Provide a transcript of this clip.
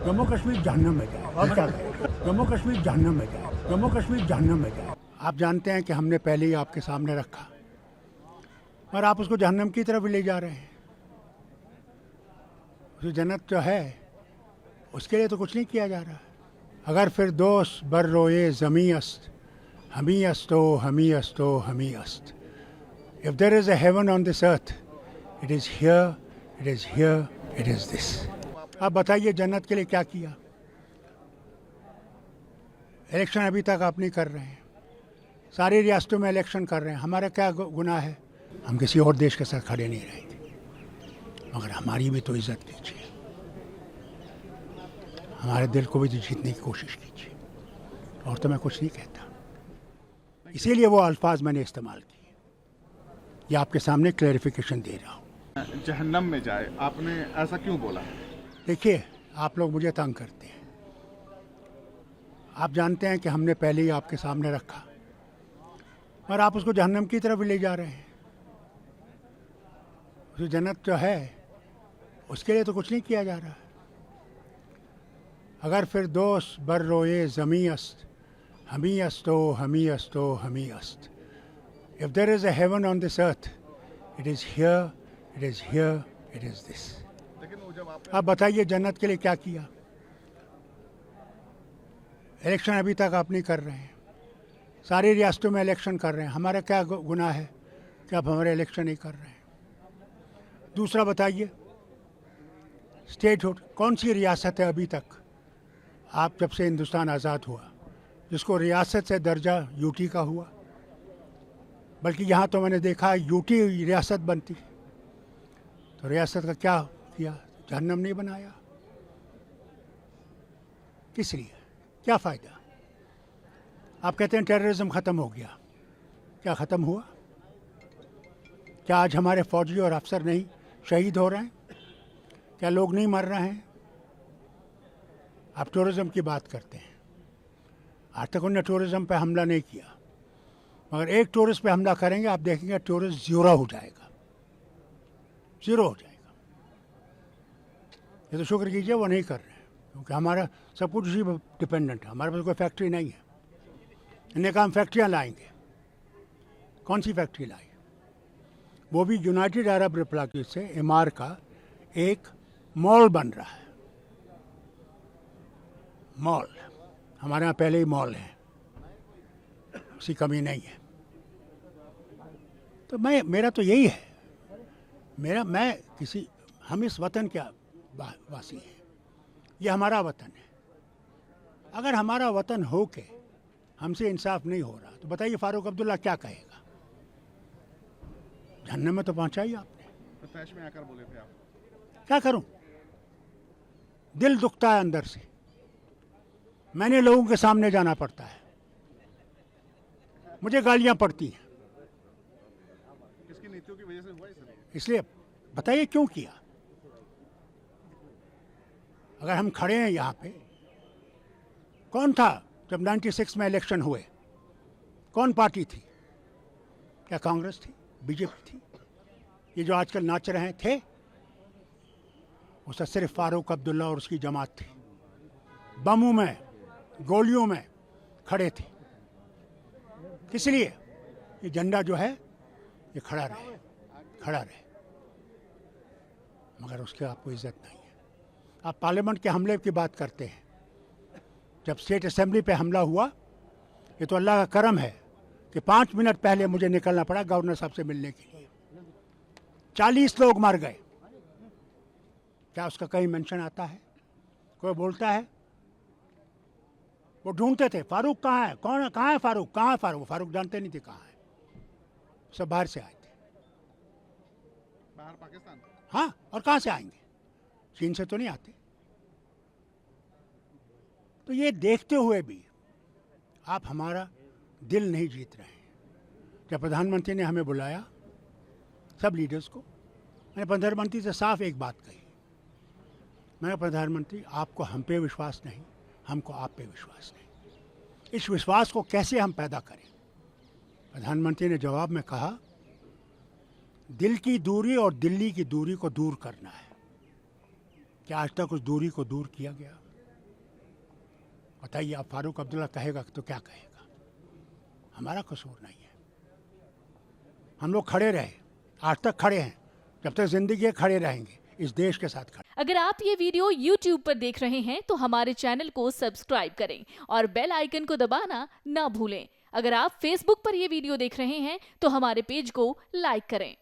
जम्मू कश्मीर जहन्नम में जाए और क्या करें? जम्मू कश्मीर जहन्नम में जाए, जम्मू कश्मीर जहन्नम में जाए। आप जानते हैं कि हमने पहले ही आपके सामने रखा और आप उसको जहन्नम की तरफ ले जा रहे हैं। जो जन्नत जो है उसके लिए तो कुछ नहीं किया जा रहा। अगर फिर दोस्त बर रोए ज़मी अस्त, हमी अस्तो हमी अस्तो हमी अस्त। If there is a heaven on this earth, it is here, it is here, it is this. आप बताइए जन्नत के लिए क्या किया? इलेक्शन अभी तक आप नहीं कर रहे हैं। सारी रियासतों में इलेक्शन कर रहे हैं। हमारा क्या गुनाह है? हम किसी और देश के साथ खड़े नहीं रहेंगे, मगर हमारी भी तो इज्जत कीजिए, हमारे दिल को भी तो जीतने की कोशिश कीजिए। और तो मैं कुछ नहीं कहता, इसीलिए वो अल्फाज मैंने इस्तेमाल किए। ये आपके सामने क्लैरिफिकेशन दे रहा हूँ। जहन्नम में जाए, आपने ऐसा क्यों बोला? देखिए, आप लोग मुझे तंग करते हैं। आप जानते हैं कि हमने पहले ही आपके सामने रखा और आप उसको जहन्नम की तरफ ले जा रहे हैं। जो जन्नत जो है उसके लिए तो कुछ नहीं किया जा रहा। अगर फिर दोस्त बर रोए ज़मी अस्त, हमी अस्तो हमी अस्तो हमी अस्त। If there is a heaven on this earth, it is here, it is here, it is this. आप बताइए जन्नत के लिए क्या किया? इलेक्शन अभी तक आप नहीं कर रहे हैं। सारी रियासतों में इलेक्शन कर रहे हैं। हमारा क्या गुनाह है कि आप हमारे इलेक्शन नहीं कर रहे हैं? दूसरा बताइए, स्टेटहुड कौन सी रियासत है अभी तक, आप जब से हिंदुस्तान आज़ाद हुआ, जिसको रियासत से दर्जा यूटी का हुआ? बल्कि यहाँ तो मैंने देखा यूटी रियासत बनती। तो रियासत का क्या किया? जहन्नम नहीं बनाया। किस लिए? क्या फ़ायदा? आप कहते हैं टेररिज्म ख़त्म हो गया। क्या ख़त्म हुआ? क्या आज हमारे फौजी और अफसर नहीं शहीद हो रहे हैं? क्या लोग नहीं मर रहे हैं? आप टूरिज़्म की बात करते हैं। आज तक उन्होंने टूरिज़्म पे हमला नहीं किया, मगर एक टूरिस्ट पे हमला करेंगे, आप देखेंगे टूरिस्ट ज़ीरो हो जाएगा, ज़ीरो हो जाएगा। ये तो शुक्र कीजिए वो नहीं कर रहे हैं, क्योंकि हमारा सब कुछ उसी पर डिपेंडेंट है। हमारे पास कोई फैक्ट्री नहीं है। इन्होंने कहा हम फैक्ट्रियाँ लाएंगे। कौन सी फैक्ट्री लाई? वो भी यूनाइटेड अरब रिपब्लिक से इमार का एक मॉल बन रहा है। मॉल, हमारे यहाँ पहले ही मॉल है, उसकी कमी नहीं है। तो मेरा तो यही है, हम इस वतन के वासी हैं। ये हमारा वतन है। अगर हमारा वतन हो के हमसे इंसाफ नहीं हो रहा, तो बताइए फारूक अब्दुल्ला क्या कहेगा? जहन्नम में तो पहुंचाई आपने। तैश में आकर बोले थे आप। क्या करूं? दिल दुखता है अंदर से। मैंने लोगों के सामने जाना पड़ता है, मुझे गालियां पड़ती हैं। किसकी नीतियों की वजह से हुआ ये? इसलिए बताइए क्यों किया? अगर हम खड़े हैं यहाँ पे, कौन था जब 96 में इलेक्शन हुए? कौन पार्टी थी? क्या कांग्रेस थी? बीजेपी थी? ये जो आजकल नाच रहे थे, उसका सिर्फ फारूक अब्दुल्ला और उसकी जमात थी। बमों में, गोलियों में खड़े थे। किस लिए? ये झंडा जो है ये खड़ा रहे, खड़ा रहे, मगर उसकी आपको इज्जत नहीं है। आप पार्लियामेंट के हमले की बात करते हैं। जब स्टेट असेंबली पे हमला हुआ, ये तो अल्लाह का करम है कि 5 मिनट पहले मुझे निकलना पड़ा गवर्नर साहब से मिलने के लिए। 40 लोग मर गए। क्या उसका कहीं मेंशन आता है? कोई बोलता है? वो ढूंढते थे फारूक कहाँ है, कौन है, कहाँ है फारूक, कहाँ है फारूक? फारूक जानते नहीं थे कहाँ है। सब बाहर से आए थे। बाहर पाकिस्तान? हाँ, और कहाँ से आएंगे? चीन से तो नहीं आते। तो ये देखते हुए भी आप हमारा दिल नहीं जीत रहे हैं। जब प्रधानमंत्री ने हमें बुलाया, सब लीडर्स को, मैंने प्रधानमंत्री से साफ एक बात कही। मैंने प्रधानमंत्री, आपको हम पे विश्वास नहीं, हमको आप पे विश्वास नहीं। इस विश्वास को कैसे हम पैदा करें? प्रधानमंत्री ने जवाब में कहा, दिल की दूरी और दिल्ली की दूरी को दूर करना है। क्या आज तक उस दूरी को दूर किया गया? बताइए, अब फारूक अब्दुल्ला कहेगा तो क्या कहेगा? हमारा कसूर नहीं है। हम लोग खड़े रहे, आज तक खड़े हैं, जब तक जिंदगी है खड़े रहेंगे, इस देश के साथ खड़े। अगर आप ये वीडियो YouTube पर देख रहे हैं तो हमारे चैनल को सब्सक्राइब करें और बेल आइकन को दबाना ना भूलें। अगर आप Facebook पर ये वीडियो देख रहे हैं तो हमारे पेज को लाइक करें।